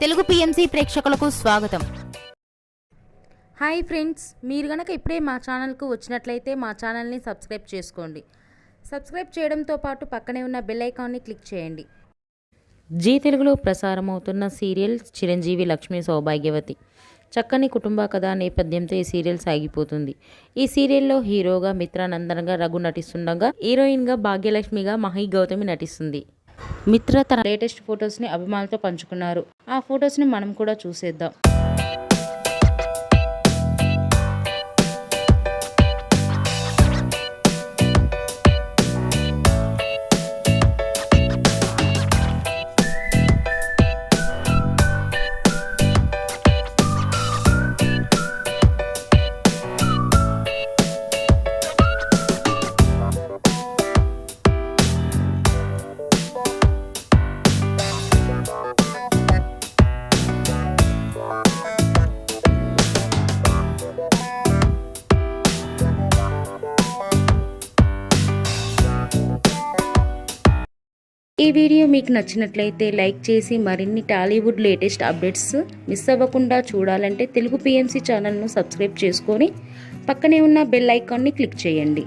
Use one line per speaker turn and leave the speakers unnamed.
Telugu PMC ప్రేక్షకులకు స్వాగతం.
Hi friends, మీరు గనక ఇప్పుడే మా ఛానల్కు వచ్చినట్లయితే మా ఛానల్ని సబ్స్క్రైబ్ చేసుకోండి. సబ్స్క్రైబ్ చేయడంతో పాటు పక్కనే ఉన్న బెల్ ఐకాన్ని క్లిక్ చేయండి.
జీ తెలుగులో ప్రసారమవుతున్న సీరియల్ చిరంజీవి లక్ష్మీ సౌభాగ్యవతి. చక్కని కుటుంబ కథా నేపథ్యంతో ఈ సీరియల్ సాగిపోతుంది. ఈ సీరియల్లో హీరోగా మిత్రానందనగా రఘు నటిస్తుండగా, హీరోయిన్గా భాగ్యలక్ష్మిగా మహి గౌతమి నటిస్తుంది. మిత్ర తన లేటెస్ట్ ఫొటోస్ని అభిమానులతో పంచుకున్నారు. ఆ ఫొటోస్ని మనం కూడా చూసేద్దాం. ఈ వీడియో మీకు నచ్చినట్లయితే లైక్ చేసి మరిన్ని టాలీవుడ్ లేటెస్ట్ అప్డేట్స్ మిస్ అవ్వకుండా చూడాలంటే తెలుగు పిఎంసి ఛానల్ను సబ్స్క్రైబ్ చేసుకొని పక్కనే ఉన్న బెల్ ఐకాన్ని క్లిక్ చేయండి.